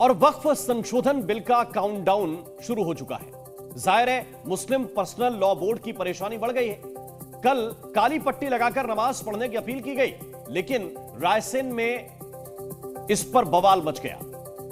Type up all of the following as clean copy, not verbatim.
और वक्फ संशोधन बिल का काउंटडाउन शुरू हो चुका है। जाहिर है मुस्लिम पर्सनल लॉ बोर्ड की परेशानी बढ़ गई है। कल काली पट्टी लगाकर नमाज पढ़ने की अपील की गई, लेकिन रायसेन में इस पर बवाल मच गया।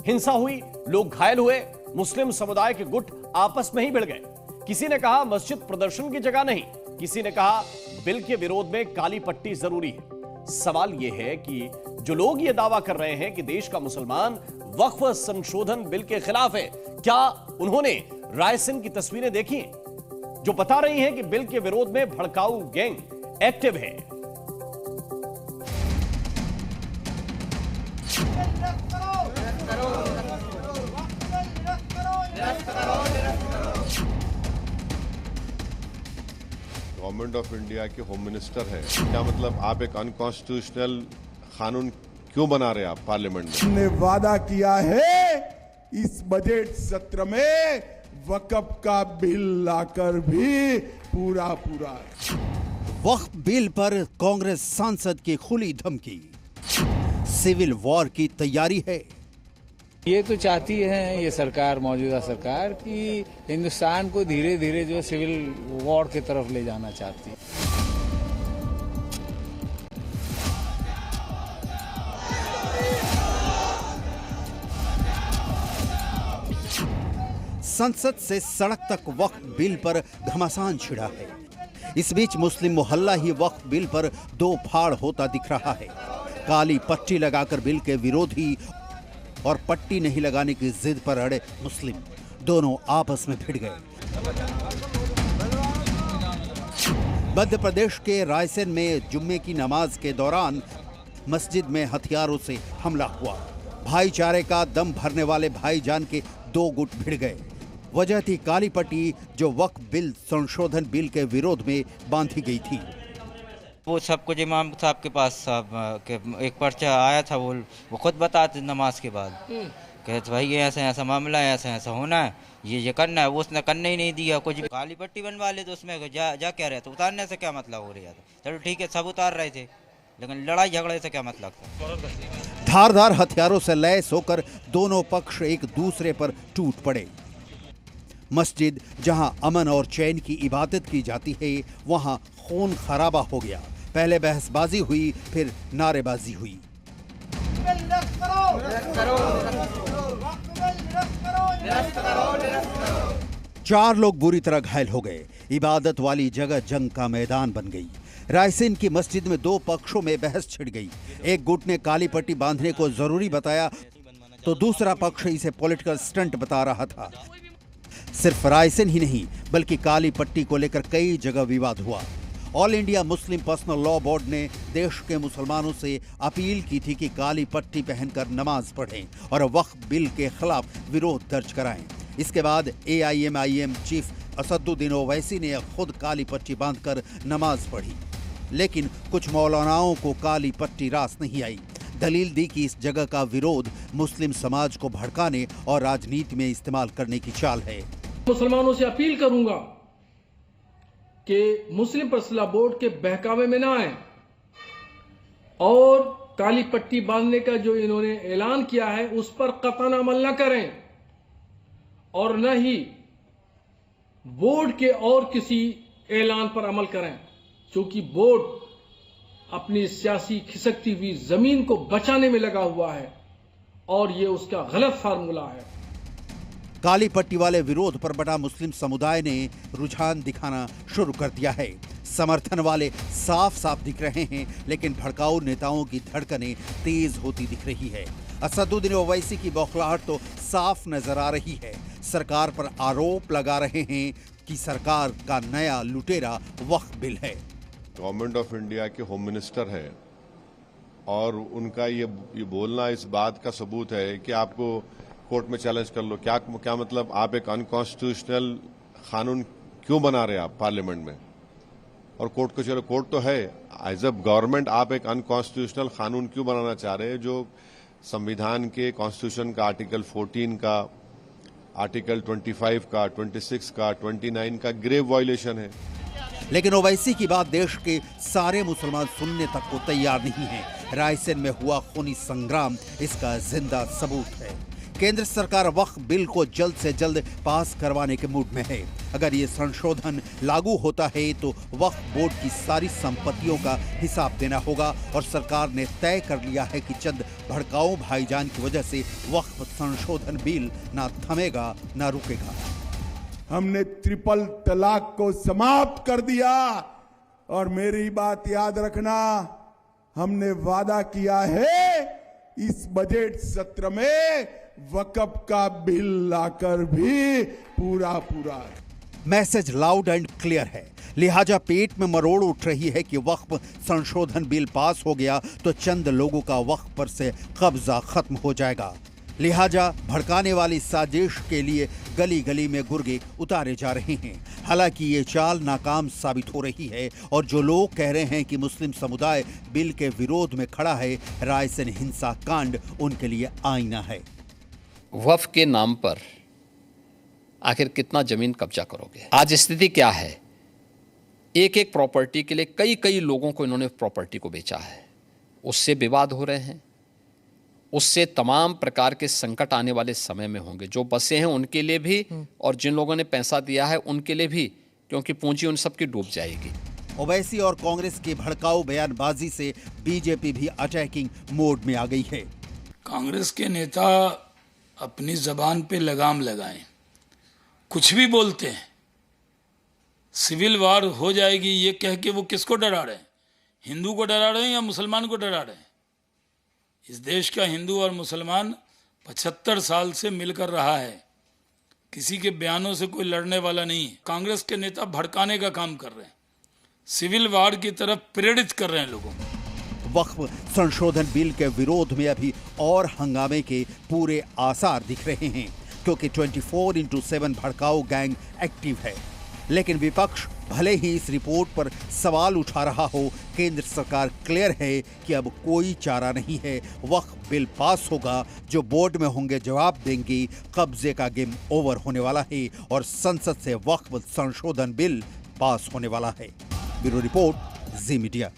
हिंसा हुई, लोग घायल हुए, मुस्लिम समुदाय के गुट आपस में ही भिड़ गए। किसी ने कहा मस्जिद प्रदर्शन की जगह नहीं, किसी ने कहा बिल के विरोध में काली पट्टी जरूरी है। सवाल यह है कि जो लोग यह दावा कर रहे हैं कि देश का मुसलमान वक्फ संशोधन बिल के खिलाफ है, क्या उन्होंने रायसेन की तस्वीरें देखी जो बता रही हैं कि बिल के विरोध में भड़काऊ गैंग एक्टिव है? गवर्नमेंट ऑफ इंडिया के होम मिनिस्टर है, क्या मतलब आप एक अनकॉन्स्टिट्यूशनल कानून क्यों बना रहे हैं आप पार्लियामेंट में? हमने वादा किया है इस बजट सत्र में वक्फ का बिल लाकर भी पूरा वक्फ बिल पर कांग्रेस सांसद की खुली धमकी। सिविल वॉर की तैयारी है। ये तो चाहती है ये सरकार, मौजूदा सरकार, कि हिंदुस्तान को धीरे धीरे जो सिविल वॉर की तरफ ले जाना चाहती है। संसद से सड़क तक वक्फ बिल पर घमासान छिड़ा है। इस बीच मुस्लिम मोहल्ला ही वक्फ बिल पर दो फाड़ होता दिख रहा है। काली पट्टी लगाकर बिल के विरोधी और पट्टी नहीं लगाने की जिद पर अड़े मुस्लिम दोनों आपस में भिड़ गए। मध्य प्रदेश के रायसेन में जुम्मे की नमाज के दौरान मस्जिद में हथियारों से हमला हुआ। भाईचारे का दम भरने वाले भाईजान के दो गुट भिड़ गए। वजह थी काली पट्टी जो वक्फ बिल संशोधन बिल के विरोध में बांधी गई थी। वो सब कुछ इमाम साहब के पास साहब के एक पर्चा आया था, वो खुद बताते नमाज के बाद, कहते भाई ये ऐसा ऐसा मामला है, ऐसा ऐसा होना है, ये करना है। वो उसने करने ही नहीं दिया कुछ। काली पट्टी बनवा ले तो उसमें जा क्या रहे थे, उतारने से क्या मतलब हो रहा था? चलो ठीक है, सब उतार रहे थे, लेकिन लड़ाई झगड़े से क्या मतलब था? धारदार हथियारों से लैस होकर दोनों पक्ष एक दूसरे पर टूट पड़े। मस्जिद जहां अमन और चैन की इबादत की जाती है, वहां खून खराबा हो गया। पहले बहसबाजी हुई, फिर नारेबाजी हुई। चार लोग बुरी तरह घायल हो गए। इबादत वाली जगह जंग का मैदान बन गई। रायसेन की मस्जिद में दो पक्षों में बहस छिड़ गई। एक गुट ने काली पट्टी बांधने को जरूरी बताया तो दूसरा पक्ष इसे पॉलिटिकल स्टंट बता रहा था। सिर्फ रायसेन ही नहीं बल्कि काली पट्टी को लेकर कई जगह विवाद हुआ। All India Muslim personal law board ने देश के मुसलमानों से अपील की थी कि काली पट्टी पहनकर नमाज पढ़ें और वक्फ बिल के खिलाफ विरोध दर्ज कराएं। इसके बाद AIMIM चीफ असदुद्दीन ओवैसी ने खुद काली पट्टी बांधकर नमाज पढ़ी, लेकिन कुछ मौलानाओं को काली पट्टी रास नहीं आई। दलील दी कि इस जगह का विरोध मुस्लिम समाज को भड़काने और राजनीति में इस्तेमाल करने की चाल है। मुसलमानों से अपील करूंगा कि मुस्लिम पर्सनल लॉ बोर्ड के बहकावे में ना आए और काली पट्टी बांधने का जो इन्होंने ऐलान किया है उस पर कतई अमल न करें और न ही बोर्ड के और किसी ऐलान पर अमल करें, क्योंकि बोर्ड अपनी सियासी खिसकती हुई जमीन को बचाने में लगा हुआ है और यह उसका गलत फार्मूला है। काली पट्टी वाले विरोध पर बटा मुस्लिम समुदाय ने रुझान दिखाना शुरू कर दिया है। समर्थन वाले साफ साफ दिख रहे हैं, लेकिन भड़काऊ नेताओं की धड़कनें तेज होती दिख रही है। असदुद्दीन ओवैसी की बौखलाहट तो साफ नजर आ रही है। सरकार पर आरोप लगा रहे हैं कि सरकार का नया लुटेरा वक्फ बिल है। गवर्नमेंट ऑफ इंडिया के होम मिनिस्टर है और उनका ये बोलना इस बात का सबूत है कि आपको कोर्ट में चैलेंज कर लो। क्या मतलब आप एक अनकॉन्स्टिट्यूशनल कानून क्यों बना रहे हैं आप पार्लियामेंट में? और कोर्ट को चलो, कोर्ट तो है। एज अ गवर्नमेंट आप एक अनकॉन्स्टिट्यूशनल कानून क्यों बनाना चाह रहे हैं जो संविधान के कॉन्स्टिट्यूशन का आर्टिकल 14 का, आर्टिकल 25 का, 26 का, 29 का ग्रेव वायलेशन है। लेकिन ओवैसी की बात देश के सारे मुसलमान सुनने तक को तैयार नहीं है। रायसेन में हुआ खूनी संग्राम इसका जिंदा सबूत है। केंद्र सरकार वक्फ बिल को जल्द से जल्द पास करवाने के मूड में है। अगर ये संशोधन लागू होता है तो वक्फ बोर्ड की सारी संपत्तियों का हिसाब देना होगा और सरकार ने तय कर लिया है कि चंद भड़काऊ भाईजान की वजह से वक्फ संशोधन बिल ना थमेगा ना रुकेगा। हमने ट्रिपल तलाक को समाप्त कर दिया और मेरी बात याद रखना, हमने वादा किया है इस बजट सत्र में वक्फ का बिल लाकर भी पूरा मैसेज लाउड एंड क्लियर है। लिहाजा पेट में मरोड़ उठ रही है कि वक्फ संशोधन बिल पास हो गया तो चंद लोगों का वक्फ पर से कब्जा खत्म हो जाएगा। लिहाजा भड़काने वाली साजिश के लिए गली गली में गुर्गे उतारे जा रहे हैं। हालांकि ये चाल नाकाम साबित हो रही है और जो लोग कह रहे हैं कि मुस्लिम समुदाय बिल के विरोध में खड़ा है, रायसेन हिंसा कांड उनके लिए आईना है। वक्फ के नाम पर आखिर कितना जमीन कब्जा करोगे? आज स्थिति क्या है? एक एक प्रॉपर्टी के लिए कई लोगों को इन्होंने प्रॉपर्टी को बेचा है। उससे विवाद हो रहे हैं, उससे तमाम प्रकार के संकट आने वाले समय में होंगे। जो बसे हैं उनके लिए भी और जिन लोगों ने पैसा दिया है उनके लिए भी, क्योंकि पूंजी उन सबकी डूब जाएगी। ओवैसी और कांग्रेस की भड़काऊ बयानबाजी से बीजेपी भी अटैकिंग मोड में आ गई है। कांग्रेस के नेता अपनी जबान पे लगाम लगाएं, कुछ भी बोलते हैं, सिविल वार हो जाएगी ये कह के वो किसको डरा रहे हैं? हिंदू को डरा रहे हैं या मुसलमान को डरा रहे हैं? इस देश का हिंदू और मुसलमान 75 साल से मिलकर रहा है। किसी के बयानों से कोई लड़ने वाला नहीं है। कांग्रेस के नेता भड़काने का काम कर रहे हैं, सिविल वार की तरफ प्रेरित कर रहे हैं लोगों को। वक्फ संशोधन बिल के विरोध में अभी और हंगामे के पूरे आसार दिख रहे हैं, क्योंकि 24/7 भड़काऊ गैंग एक्टिव है। लेकिन विपक्ष भले ही इस रिपोर्ट पर सवाल उठा रहा हो, केंद्र सरकार क्लियर है कि अब कोई चारा नहीं है। वक्फ बिल पास होगा, जो बोर्ड में होंगे जवाब देंगे। कब्जे का गेम ओवर होने वाला है और संसद से वक्फ संशोधन बिल पास होने वाला है। ब्यूरो रिपोर्ट, जी मीडिया।